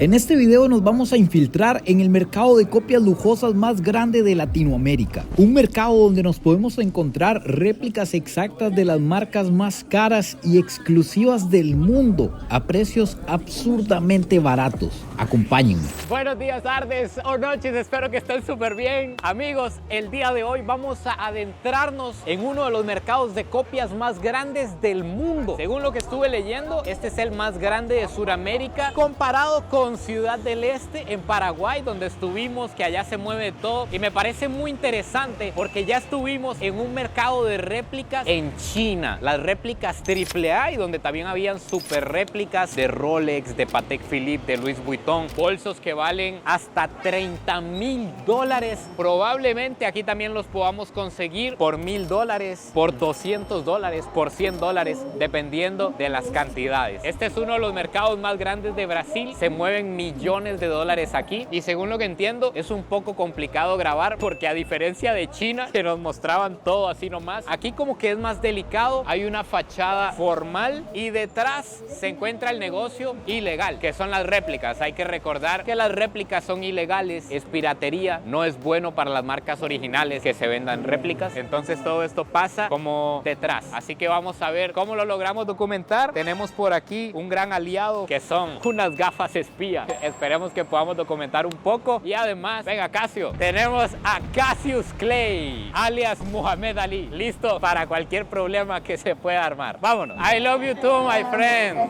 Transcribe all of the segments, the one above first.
En este video nos vamos a infiltrar en el mercado de copias lujosas más grande de Latinoamérica. Un mercado donde nos podemos encontrar réplicas exactas de las marcas más caras y exclusivas del mundo a precios absurdamente baratos. Acompáñenme. Buenos días, tardes o noches, espero que estén súper bien. Amigos, el día de hoy vamos a adentrarnos en uno de los mercados de copias más grandes del mundo. Según lo que estuve leyendo, este es el más grande de Sudamérica comparado con Ciudad del Este en Paraguay, donde estuvimos, que allá se mueve todo. Y me parece muy interesante porque ya estuvimos en un mercado de réplicas en China, las réplicas AAA, y donde también habían super réplicas de Rolex, de Patek Philippe, de Louis Vuitton, bolsos que valen hasta $30,000. Probablemente aquí también los podamos conseguir por $1,000, por $200, por $100, dependiendo de las cantidades. Este es uno de los mercados más grandes de Brasil, se mueven millones de dólares aquí, y según lo que entiendo es un poco complicado grabar porque a diferencia de China, que nos mostraban todo así nomás, aquí como que es más delicado. Hay una fachada formal y detrás se encuentra el negocio ilegal, que son las réplicas. Hay que recordar que las réplicas son ilegales, es piratería, no es bueno para las marcas originales que se vendan réplicas. Entonces todo esto pasa como detrás, así que vamos a ver cómo lo logramos documentar. Tenemos por aquí un gran aliado que son unas gafas espía. Esperemos que podamos documentar un poco. Y además, venga Casio, tenemos a Cassius Clay, alias Muhammad Ali, listo para cualquier problema que se pueda armar. Vámonos. I love you too, my friend.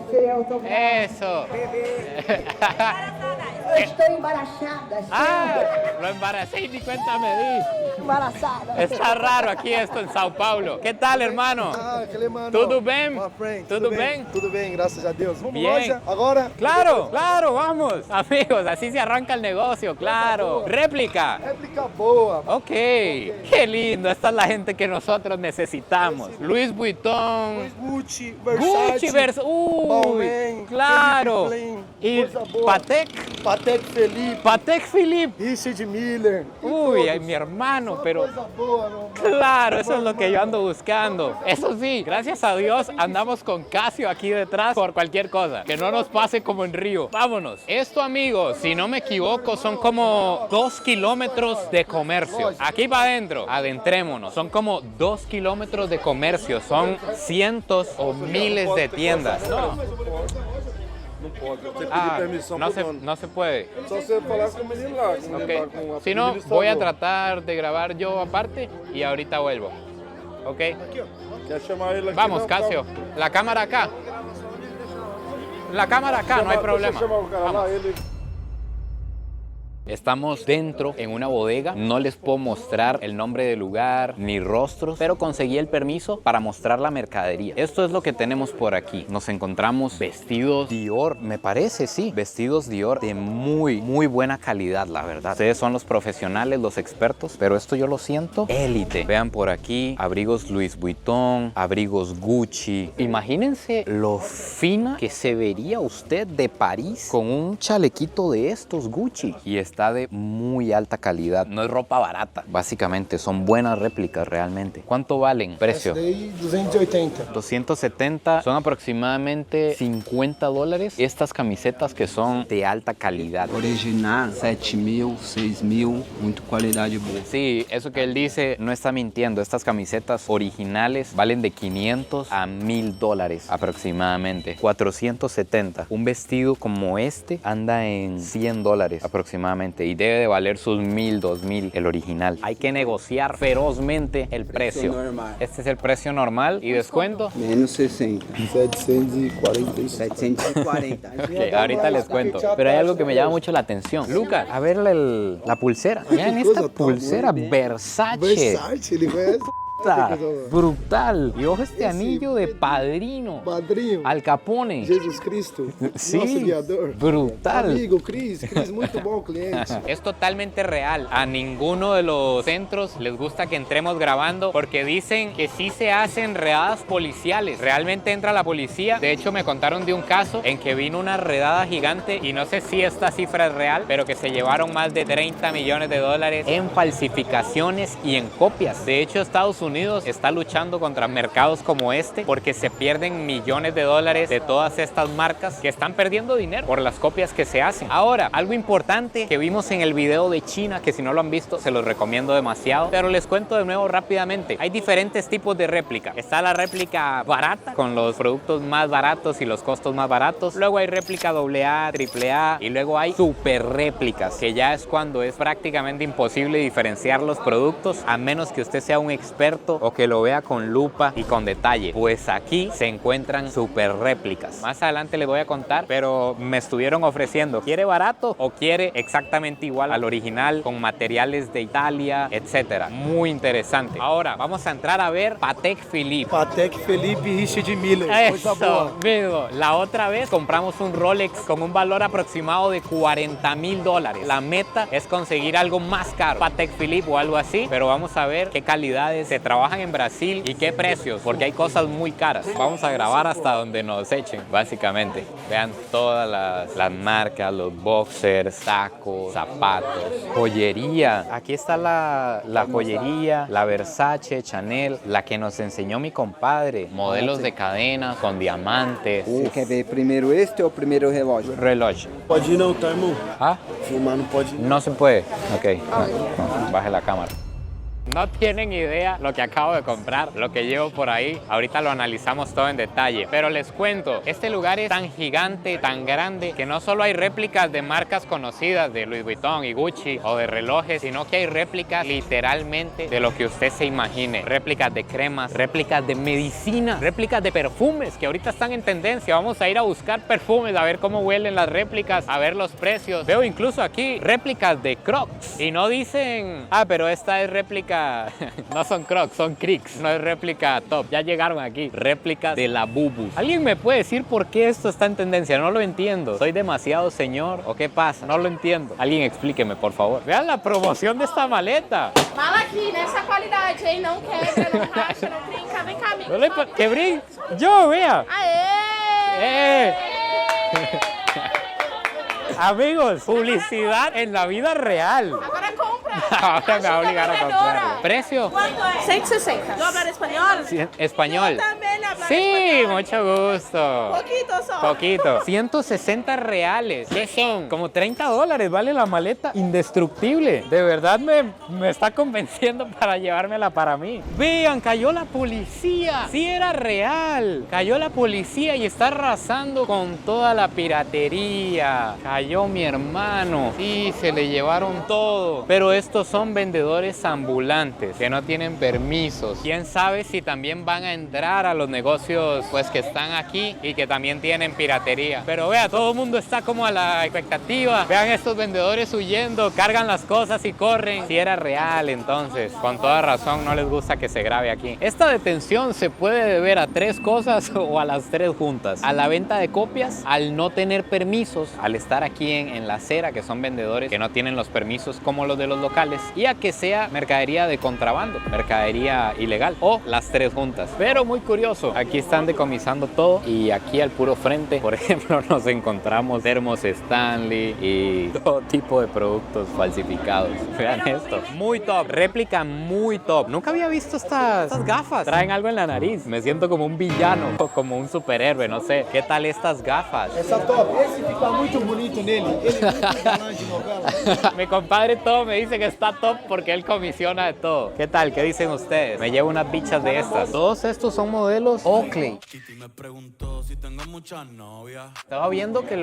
Eso. Estou embarazada. Lo embaracé y ni cuenta me di. Embarazada. Está raro aquí esto en Sao Paulo. ¿Qué tal, hermano? Tudo bem? Tudo bem? Tudo bem, graças a Deus. Vamos Bien. loja agora? Claro, claro, vamos. Amigos, así se arranca el negocio, claro. Réplica. Réplica boa. Ok, qué lindo. Esta es la gente que nosotros necesitamos. Louis Vuitton. Gucci, Gucci, Versace, Balmain, claro. Felipe Klein, Y coisa boa. Patek. Patek Philippe, Patek Philippe. Richard Miller. e Uy, todos. ay, mi hermano, Só pero coisa boa, meu irmão. claro, eso es lo que yo ando buscando. Eso sí, gracias a Dios andamos con Casio aquí detrás por cualquier cosa. Que no nos pase como en Río. Vámonos. Esto, amigos, si no me equivoco, son como 2 kilómetros de comercio. Aquí para adentro, adentrémonos. Son como 2 kilómetros de comercio. Son cientos o miles de tiendas. No, Não pode, eu tenho que pedir permissão no, pro dono. no se puede. Só você falar com o menino lá, com o Ok. menino lá, com a Si no, administrador. voy a tratar de grabar yo aparte y ahorita vuelvo. Ok. Aqui, ó. Quer chamar ele aqui? Vamos, não? Casio. La cámara acá. La cámara acá, no hay problema. Deixa eu chamar o cara Vamos. lá, ele... Estamos dentro en una bodega, no les puedo mostrar el nombre del lugar ni rostros, pero conseguí el permiso para mostrar la mercadería. Esto es lo que tenemos por aquí. Nos encontramos vestidos Dior, me parece, sí, vestidos Dior de muy buena calidad, la verdad. Ustedes son los profesionales, los expertos, pero esto yo lo siento élite. Vean por aquí, abrigos Louis Vuitton, abrigos Gucci. Imagínense lo fina que se vería usted de París con un chalequito de estos Gucci. Y está de muy alta calidad, no es ropa barata, básicamente son buenas réplicas realmente. ¿Cuánto valen? Precio. Esse daí, 280. 270, son aproximadamente $50. Estas camisetas que son de alta calidad. Original, 7.000, 6.000, muito qualidade boa. Sí, eso que él dice no está mintiendo. Estas camisetas originales valen de $500 a $1,000 aproximadamente. 470. Un vestido como este anda en $100 aproximadamente y debe de valer sus 1,000, 2,000 el original. Hay que negociar ferozmente el precio. normal. Este es el precio normal y descuento. Menos 60. 745. 740. Ok, ahorita les cuento. Pero hay algo que me llama mucho la atención. Lucas, a ver la pulsera. Miren esta cosa tan pulsera Versace. Versace, ele conhece? Puta, brutal. Y ojo este anillo de padrino. Padrinho. Al Capone. Jesus Cristo, Sí, nosso guiador. brutal. Amigo, Cris, muito bom cliente. Es totalmente real. A ninguno de los centros les gusta que entremos grabando porque dicen que sí se hacen redadas policiales. Realmente entra la policía. De hecho, me contaron de un caso en que vino una redada gigante y no sé si esta cifra es real, pero que se llevaron más de $30 millones en falsificaciones y en copias. De hecho, Estados Unidos Unidos está luchando contra mercados como este porque se pierden millones de dólares de todas estas marcas que están perdiendo dinero por las copias que se hacen. Ahora, algo importante que vimos en el video de China, que si no lo han visto se los recomiendo demasiado, pero les cuento de nuevo rápidamente. Hay diferentes tipos de réplica. Está la réplica barata con los productos más baratos y los costos más baratos. Luego hay réplica AA, AAA y luego hay super réplicas, que ya es cuando es prácticamente imposible diferenciar los productos a menos que usted sea un experto o que lo vea con lupa y con detalle. Pues aquí se encuentran super réplicas. Más adelante les voy a contar, pero me estuvieron ofreciendo, ¿quiere barato o quiere exactamente igual al original con materiales de Italia, etcétera? Muy interesante. Ahora vamos a entrar a ver Patek Philippe. Patek Philippe e Richard Miller. Coisa Eso boa. mismo. La otra vez compramos un Rolex con un valor aproximado de $40,000. La meta es conseguir algo más caro, Patek Philippe o algo así, pero vamos a ver qué calidades se trabajan en Brasil y qué precios, porque hay cosas muy caras. Vamos a grabar hasta donde nos echen, básicamente. Vean todas las marcas, los boxers, sacos, zapatos, joyería. Aquí está la joyería, la Versace, Chanel, la que nos enseñó mi compadre. Modelos de cadenas con diamantes. Você quer ver primeiro este ou primeiro o relógio? Reloj. Pode ir não, tá, irmão? ¿Ah? Filmar não pode ir. No se puede. Ok. Baje la cámara. No tienen idea lo que acabo de comprar, lo que llevo por ahí. Ahorita lo analizamos todo en detalle. Pero les cuento, este lugar es tan gigante, tan grande, que no solo hay réplicas de marcas conocidas de Louis Vuitton y Gucci o de relojes, sino que hay réplicas literalmente de lo que usted se imagine. Réplicas de cremas, réplicas de medicina, réplicas de perfumes que ahorita están en tendencia. Vamos a ir a buscar perfumes, a ver cómo huelen las réplicas, a ver los precios. Veo incluso aquí réplicas de Crocs y no dicen, ah, pero esta es réplica. No son Crocs, son Cricks. No es réplica top. Ya llegaron aquí. Réplicas de la Bubu. ¿Alguien me puede decir por qué esto está en tendencia? No lo entiendo. ¿Soy demasiado señor o qué pasa? No lo entiendo. Alguien explíqueme, por favor. Vean la promoción de esta maleta. Mala aqui, nessa qualidade, hein? Não quebra, não racha, não brinca. Vem cá, amigo. ¿Qué brin? Yo, vea. Aê! Amigos, publicidad en la vida real. Agora compra. Ahora me va a obligar a comprar. ¿Precio? Quanto é? 160. ¿No hablar español? Sí, español. Yo también hablo Sí, español. mucho gusto. Poquito só. Poquito. 160 reales. ¿Qué son? Como $30 vale la maleta. Indestructible. De verdad me está convenciendo para llevármela para mí. Vean, cayó la policía. Sí era real. Cayó la policía y está arrasando con toda la piratería. Cayó mi hermano. Sí, se le llevaron todo. Pero estos son vendedores ambulantes que no tienen permisos. ¿Quién sabe si también van a entrar a los negocios pues que están aquí y que también tienen piratería? Pero vea, todo el mundo está como a la expectativa. Vean estos vendedores huyendo, cargan las cosas y corren. Si era real, entonces, con toda razón no les gusta que se grabe aquí. Esta detención se puede deber a tres cosas o a las tres juntas: a la venta de copias, al no tener permisos, al estar aquí en la acera, que son vendedores que no tienen los permisos como los de los locales, y a que sea mercadería de contrabando, mercadería ilegal, o las tres juntas. Pero muy curioso, aquí están decomisando todo y aquí al puro frente, por ejemplo, nos encontramos termos Stanley y todo tipo de productos falsificados. Vean esto, muy top, réplica muy top. Nunca había visto estas gafas. Traen algo en la nariz, me siento como un villano o como un superhéroe, no sé. ¿Qué tal estas gafas? Essa top. Esse fica muito bonito nele. Ele é muito galã de novela. Mi compadre todo me dice que está top porque él comisiona de todo. ¿Qué tal? ¿Qué dicen ustedes? Me llevo unas bichas de estas. Todos estos son modelos Oakley. Me preguntó si tengo muchas novias. Estaba viendo que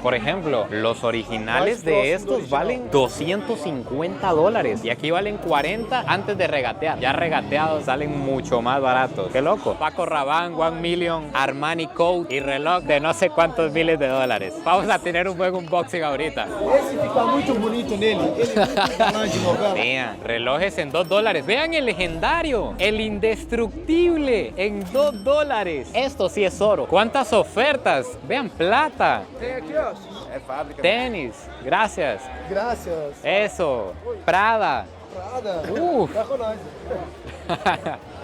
por ejemplo, los originales de estos valen $250 y aquí valen 40 antes de regatear. Ya regateados salen mucho más baratos. ¡Qué loco! Paco Rabanne, 1 Million, Armani Coat y reloj de no sé cuántos miles de dólares. Vamos a tener un buen unboxing ahorita. Esse fica muito bonito nele. Ele é muito galã de novela. Vean, relojes en $2. Vean el legendario, el indestructible en $2. Esto sí es oro. ¿Cuántas ofertas? Vean, plata. Tem aqui, ó. Tenis, gracias. Graças. Eso, Prada. Prada. Uf. Tá com nós.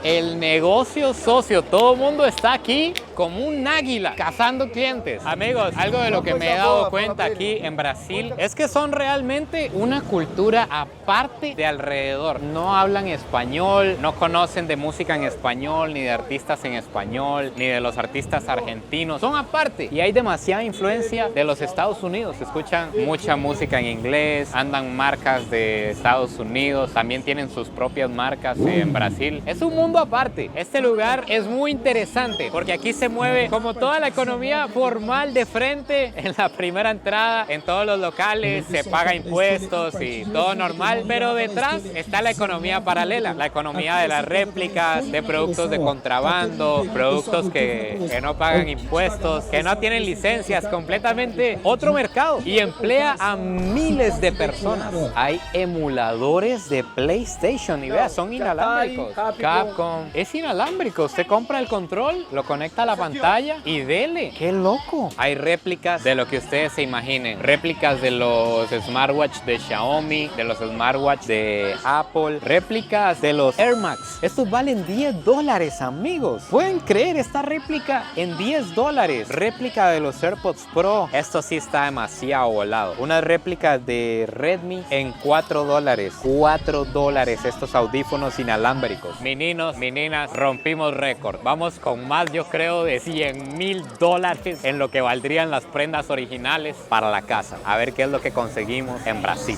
el negocio socio. Todo el mundo está aquí como un águila cazando clientes. Amigos, algo de lo que me he dado cuenta aquí en Brasil es que son realmente una cultura aparte de alrededor. No hablan español, no conocen de música en español, ni de artistas en español, ni de los artistas argentinos. Son aparte y hay demasiada influencia de los Estados Unidos. Escuchan mucha música en inglés, andan marcas de Estados Unidos, también tienen sus propias marcas en Brasil. Es un mundo aparte. Este lugar es muy interesante porque aquí se mueve como toda la economía formal de frente en la primera entrada, en todos los locales, se paga impuestos y todo normal, pero detrás está la economía paralela, la economía de las réplicas, de productos de contrabando, productos que no pagan impuestos, que no tienen licencias, completamente otro mercado y emplea a miles de personas. Hay emuladores de PlayStation y vea, son inalámbricos. Capcom es inalámbrico, usted compra el control, lo conecta a la pantalla y dele. ¡Qué loco! Hay réplicas de lo que ustedes se imaginen, réplicas de los smartwatch de Xiaomi, de los smartwatch de Apple, réplicas de los Air Max. Estos valen $10, amigos. ¿Pueden creer esta réplica en $10? Réplica de los AirPods Pro. Esto sí está demasiado volado. Una réplica de Redmi en $4. $4 estos audífonos inalámbricos. Meninos, meninas, rompimos récord. Vamos con más, yo creo, de $100,000 en lo que valdrían las prendas originales para la casa. A ver qué es lo que conseguimos en Brasil.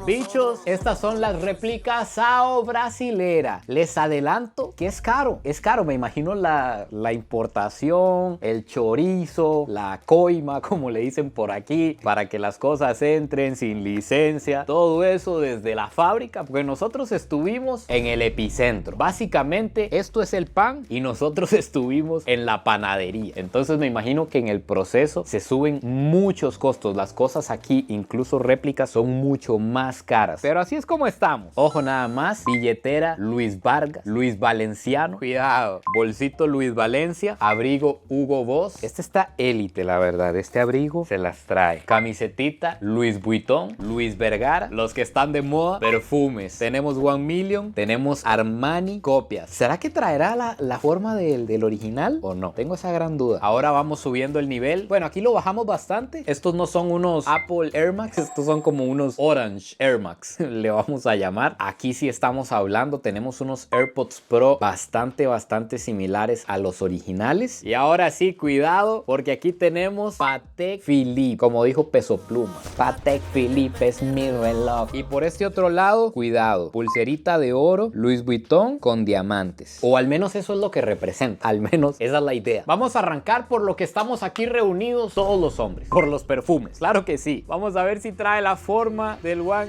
Bichos, estas son las réplicas Sao brasilera. Les adelanto que es caro. Es caro, me imagino la importación, el chorizo, la coima, como le dicen por aquí, para que las cosas entren sin licencia. Todo eso desde la fábrica, porque nosotros estuvimos en el epicentro. Básicamente, esto es el pan y nosotros estuvimos en la panadería. Entonces me imagino que en el proceso se suben muchos costos. Las cosas aquí, incluso réplicas, son mucho más caras, pero así es como estamos. Ojo nada más, billetera Luis Vargas, Luis Valenciano, cuidado, bolsito Luis Valencia, abrigo Hugo Boss. Este está élite, la verdad, este abrigo se las trae. Camisetita Luis Vuitton, Luis Vergara, los que están de moda, perfumes. Tenemos 1 Million, tenemos Armani, copias. ¿Será que traerá la forma del original o no? Tengo esa gran duda. Ahora vamos subiendo el nivel. Bueno, aquí lo bajamos bastante. Estos no son unos Apple Air Max, estos son como unos Orange Air Max, le vamos a llamar. Aquí sí estamos hablando, tenemos unos AirPods Pro bastante similares a los originales. Y ahora sí, cuidado, porque aquí tenemos Patek Philippe, como dijo Peso Pluma. Patek Philippe es mi reloj. Y por este otro lado, cuidado, pulserita de oro Louis Vuitton con diamantes. O al menos eso es lo que representa, al menos esa es la idea. Vamos a arrancar por lo que estamos aquí reunidos todos los hombres, por los perfumes. Claro que sí. Vamos a ver si trae la forma del One.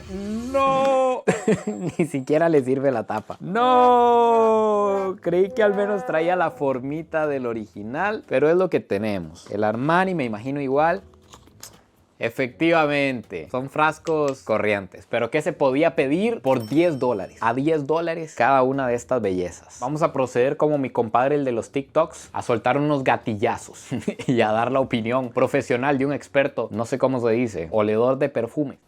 ¡No! Ni siquiera le sirve la tapa. ¡No! Creí que al menos traía la formita del original, pero es lo que tenemos. El Armani me imagino igual. Efectivamente, son frascos corrientes. ¿Pero qué se podía pedir por $10? A $10 cada una de estas bellezas. Vamos a proceder como mi compadre, el de los TikToks, a soltar unos gatillazos y a dar la opinión profesional de un experto, no sé cómo se dice, oledor de perfume.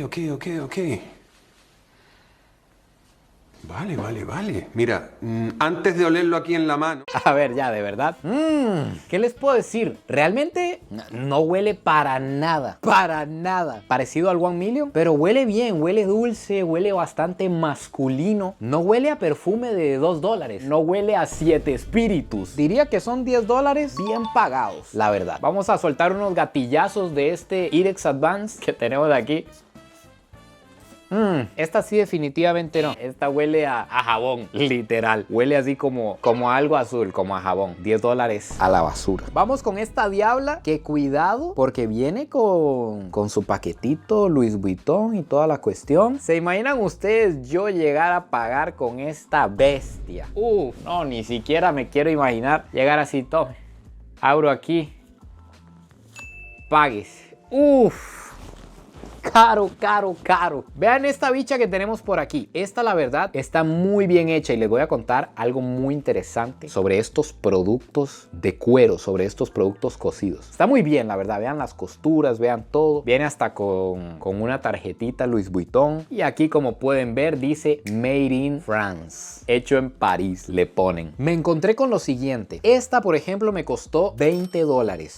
Ok. Vale. Mira, antes de olerlo aquí en la mano. A ver, ya, de verdad. ¿Qué les puedo decir? Realmente no huele para nada. Para nada. Parecido al 1 Million, pero huele bien, huele dulce, huele bastante masculino. No huele a perfume de $2. No huele a 7 espíritus. Diría que son $10 bien pagados, la verdad. Vamos a soltar unos gatillazos de este Irex Advance que tenemos aquí. Esta sí definitivamente no. Esta huele a jabón, literal. Huele así como algo azul, como a jabón. $10 a la basura. Vamos con esta diabla que cuidado porque viene con su paquetito Louis Vuitton y toda la cuestión. ¿Se imaginan ustedes yo llegar a pagar con esta bestia? No, ni siquiera me quiero imaginar llegar así, tome. Abro aquí. Pagues. caro, caro, caro. Vean esta bicha que tenemos por aquí. Esta, la verdad, está muy bien hecha y les voy a contar algo muy interesante sobre estos productos de cuero, sobre estos productos cosidos. Está muy bien, la verdad. Vean las costuras, vean todo. Viene hasta con una tarjetita Louis Vuitton. Y aquí, como pueden ver, dice Made in France. Hecho en París, le ponen. Me encontré con lo siguiente. Esta, por ejemplo, me costó $20.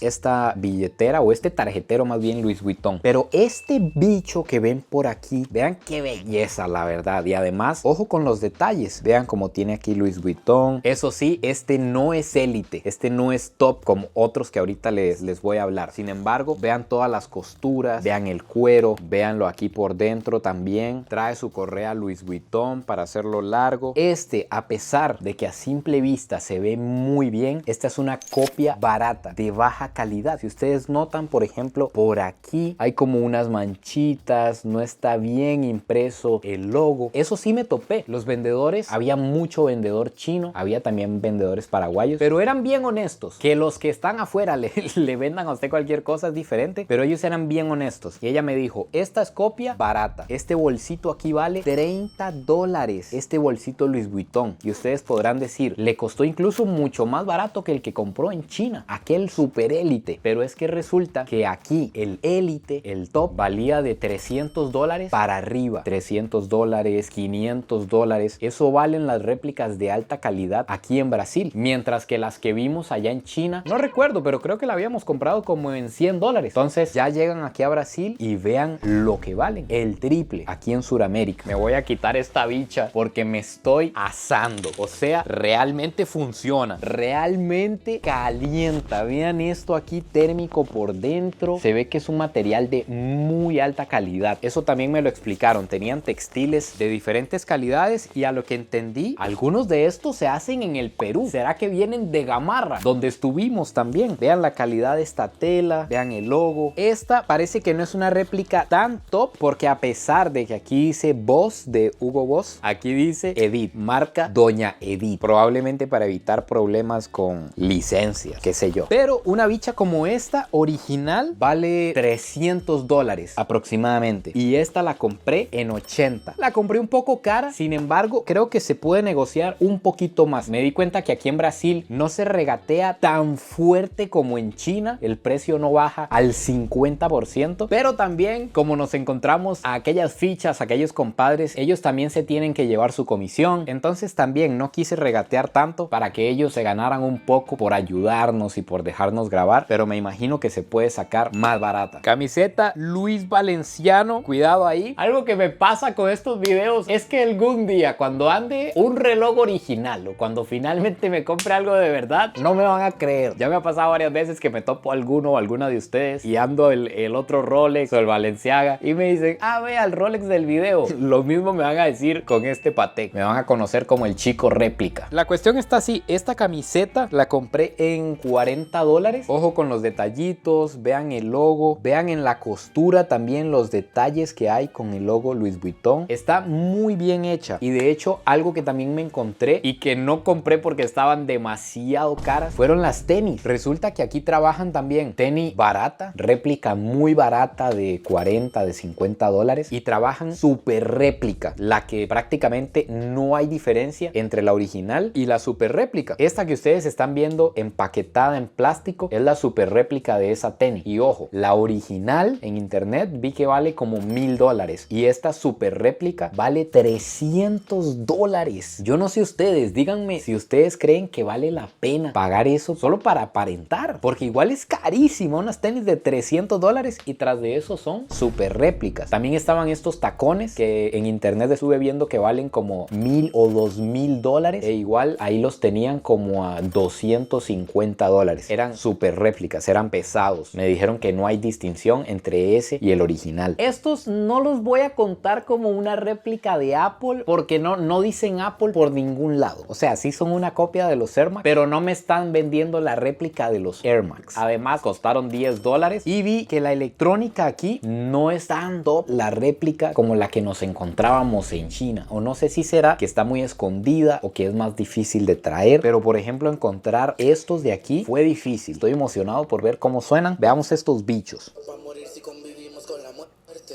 Esta billetera o este tarjetero más bien Louis Vuitton. Pero este bicho que ven por aquí, vean qué belleza, la verdad. Y además, ojo con los detalles. Vean cómo tiene aquí Louis Vuitton. Eso sí, este no es élite. Este no es top como otros que ahorita les voy a hablar. Sin embargo, vean todas las costuras. Vean el cuero. Véanlo aquí por dentro también. Trae su correa Louis Vuitton para hacerlo largo. Este, a pesar de que a simple vista se ve muy bien, esta es una copia barata, de baja calidad. Si ustedes notan, por ejemplo, por aquí hay como unas manchitas, no está bien impreso el logo. Eso sí me topé. Los vendedores, había mucho vendedor chino, había también vendedores paraguayos, pero eran bien honestos. Que los que están afuera le vendan a usted cualquier cosa es diferente, pero ellos eran bien honestos. Y ella me dijo, esta es copia barata. Este bolsito aquí vale $30. Este bolsito Louis Vuitton. Y ustedes podrán decir, le costó incluso mucho más barato que el que compró en China, aquel super élite. Pero es que resulta que aquí el élite, el top, valía de $300 para arriba. $300, $500. Eso valen las réplicas de alta calidad aquí en Brasil. Mientras que las que vimos allá en China, no recuerdo, pero creo que la habíamos comprado como en $100. Entonces ya llegan aquí a Brasil y vean lo que valen. El triple aquí en Sudamérica. Me voy a quitar esta bicha porque me estoy asando. O sea, realmente funciona. Realmente calienta. Vean esto aquí térmico por dentro. Se ve que es un material de muy alta calidad. Eso también me lo explicaron. Tenían textiles de diferentes calidades y a lo que entendí, algunos de estos se hacen en el Perú. ¿Será que vienen de Gamarra? Donde estuvimos también. Vean la calidad de esta tela. Vean el logo. Esta parece que no es una réplica tan top porque a pesar de que aquí dice Boss de Hugo Boss, aquí dice Edith, marca Doña Edith. Probablemente para evitar problemas con licencias, qué sé yo. Pero una bicha como esta, original, vale $300 aproximadamente. Y esta la compré en 80. La compré un poco cara, sin embargo, creo que se puede negociar un poquito más. Me di cuenta que aquí en Brasil no se regatea tan fuerte como en China. El precio no baja al 50%. Pero también, como nos encontramos a aquellas fichas, aquellos compadres, ellos también se tienen que llevar su comisión. Entonces también no quise regatear tanto para que ellos se ganaran un poco por ayudarnos y por dejarnos grabar, pero me imagino que se puede sacar más barata. Camiseta Luis Valenciano, cuidado ahí. Algo que me pasa con estos videos es que algún día cuando ande un reloj original o cuando finalmente me compre algo de verdad, no me van a creer. Ya me ha pasado varias veces que me topo alguno o alguna de ustedes y ando el otro Rolex o el Balenciaga y me dicen, ah, vea el Rolex del video. Lo mismo me van a decir con este Patek. Me van a conocer como el chico réplica. La cuestión está así. Esta camiseta la compré en $40. Ojo con los detallitos. Vean el logo. Vean en la costura también los detalles que hay con el logo Louis Vuitton. Está muy bien hecha. Y de hecho, algo que también me encontré y que no compré porque estaban demasiado caras fueron las tenis. Resulta que aquí trabajan también tenis barata, réplica muy barata de $40, de $50 y trabajan super réplica, la que prácticamente no hay diferencia entre la original y la super réplica. Esta que ustedes están viendo empaquetada en plástico es la super réplica de esa tenis. Y ojo, la original en internet vi que vale como $1000 y esta super réplica vale $300. Yo no sé ustedes, díganme si ustedes creen que vale la pena pagar eso solo para aparentar, porque igual es carísimo unas tenis de $300 y tras de eso son super réplicas. También estaban estos tacones que en internet estuve viendo que valen como $1000 o $2000 e igual ahí los tenían como a $250. Eran super réplicas, eran pesados. Me dijeron que no hay distinción entre ese y el original. Estos no los voy a contar como una réplica de Apple porque no dicen Apple por ningún lado. O sea, sí son una copia de los Air Max, pero no me están vendiendo la réplica de los Air Max. Además, costaron $10 y vi que la electrónica aquí no es tan top la réplica como la que nos encontrábamos en China. O no sé si será que está muy escondida o que es más difícil de traer, pero por ejemplo encontrar estos de aquí fue difícil. Estoy emocionado por ver cómo suenan. Veamos estos bichos. Va a morir si convivimos con la muerte.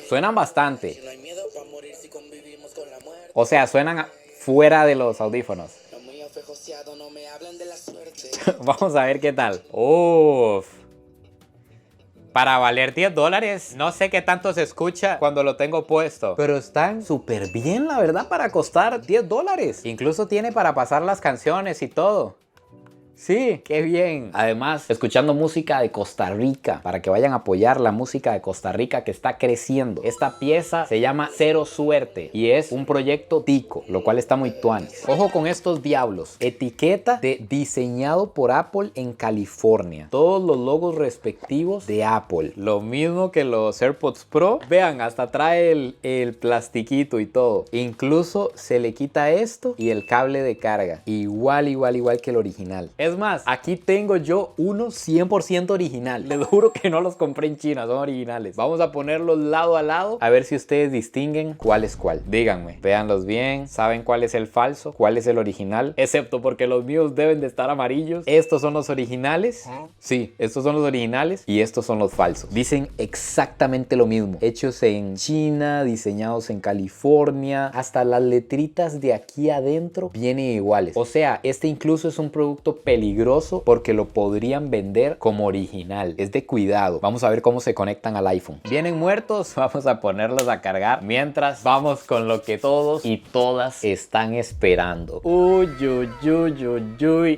Suenan bastante. O sea, suenan fuera de los audífonos. Vamos a ver qué tal. Uf. Para valer $10, no sé qué tanto se escucha cuando lo tengo puesto, pero están súper bien, la verdad, para costar $10. Incluso tiene para pasar las canciones y todo. Sí, qué bien. Además, escuchando música de Costa Rica, para que vayan a apoyar la música de Costa Rica que está creciendo. Esta pieza se llama Cero Suerte y es un proyecto tico, lo cual está muy tuanis. Ojo con estos diablos. Etiqueta de diseñado por Apple en California. Todos los logos respectivos de Apple. Lo mismo que los AirPods Pro. Vean, hasta trae el plastiquito y todo. Incluso se le quita esto y el cable de carga. Igual que el original. Es más, aquí tengo yo uno 100% original. Les juro que no los compré en China, son originales. Vamos a ponerlos lado a lado a ver si ustedes distinguen cuál es cuál. Díganme, véanlos bien, saben cuál es el falso, cuál es el original. Excepto porque los míos deben de estar amarillos. Estos son los originales. Sí, estos son los originales y estos son los falsos. Dicen exactamente lo mismo. Hechos en China, diseñados en California. Hasta las letritas de aquí adentro vienen iguales. O sea, este incluso es un producto peligroso porque lo podrían vender como original. Es de cuidado. Vamos a ver cómo se conectan al iPhone. Vienen muertos, vamos a ponerlos a cargar mientras vamos con lo que todos y todas están esperando. Uy.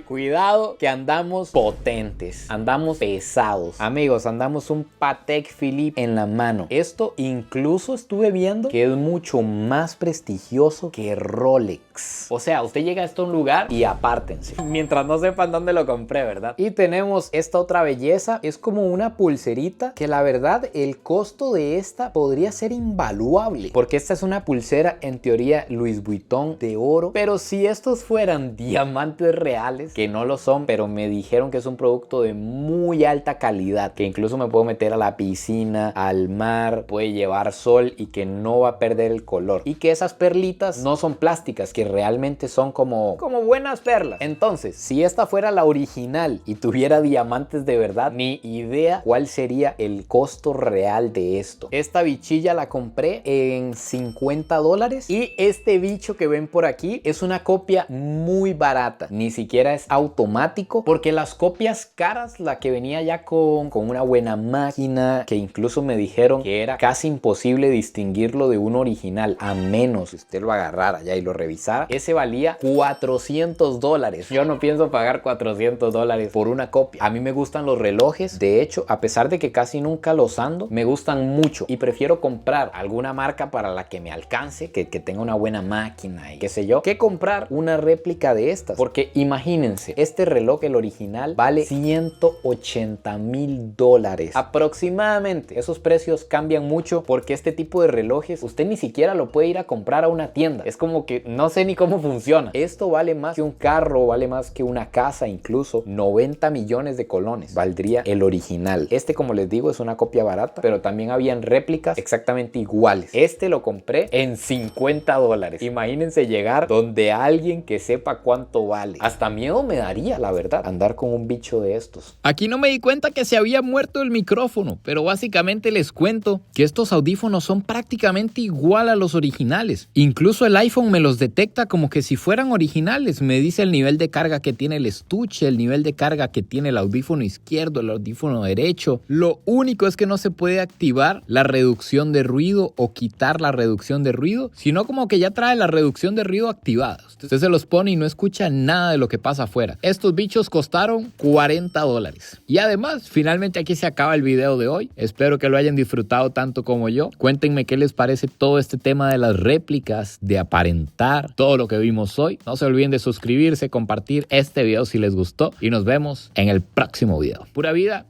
Cuidado que andamos potentes, andamos pesados. Amigos, andamos un Patek Philippe en la mano. Esto incluso estuve viendo que es mucho más prestigioso que Rolex. O sea, usted llega a esto a un lugar y apártense. Mientras no sepan dónde lo compré, ¿verdad? Y tenemos esta otra belleza. Es como una pulserita que la verdad el costo de esta podría ser invaluable. Porque esta es una pulsera en teoría Louis Vuitton de oro. Pero si estos fueran diamantes reales, que no lo son, pero me dijeron que es un producto de muy alta calidad. Que incluso me puedo meter a la piscina, al mar, puede llevar sol y que no va a perder el color. Y que esas perlitas no son plásticas, que realmente son como buenas perlas. Entonces, si esta fuera la original y tuviera diamantes de verdad, ni idea cuál sería el costo real de esto. Esta bichilla la compré en $50 y este bicho que ven por aquí es una copia muy barata. Ni siquiera es automático porque las copias caras, la que venía ya con una buena máquina, que incluso me dijeron que era casi imposible distinguirlo de un original, a menos que usted lo agarrara ya y lo revisara. Ese valía $400. Yo no pienso pagar $400 por una copia. A mí me gustan los relojes. De hecho, a pesar de que casi nunca los ando, me gustan mucho y prefiero comprar alguna marca para la que me alcance, que tenga una buena máquina y qué sé yo, que comprar una réplica de estas. Porque imagínense, este reloj, el original, vale $180,000 aproximadamente. Esos precios cambian mucho porque este tipo de relojes usted ni siquiera lo puede ir a comprar a una tienda. Es como que no sé ni cómo funciona. Esto vale más que un carro, vale más que una casa, incluso 90 millones de colones valdría el original. Este, como les digo, es una copia barata, pero también habían réplicas exactamente iguales. Este lo compré en $50. Imagínense llegar donde alguien que sepa cuánto vale. Hasta miedo me daría, la verdad, andar con un bicho de estos. Aquí no me di cuenta que se había muerto el micrófono, pero básicamente les cuento que estos audífonos son prácticamente igual a los originales. Incluso el iPhone me los detecta como que si fueran originales. Me dice el nivel de carga que tiene el estuche, el nivel de carga que tiene el audífono izquierdo, el audífono derecho. Lo único es que no se puede activar la reducción de ruido o quitar la reducción de ruido, sino como que ya trae la reducción de ruido activada. Usted se los pone y no escucha nada de lo que pasa afuera. Estos bichos costaron $40. Y además, finalmente aquí se acaba el video de hoy. Espero que lo hayan disfrutado tanto como yo. Cuéntenme qué les parece todo este tema de las réplicas, de aparentar, todo lo que vimos hoy. No se olviden de suscribirse, compartir este video si les gustó y nos vemos en el próximo video. Pura vida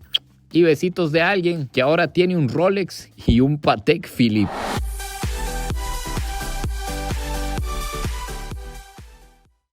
y besitos de alguien que ahora tiene un Rolex y un Patek Philippe.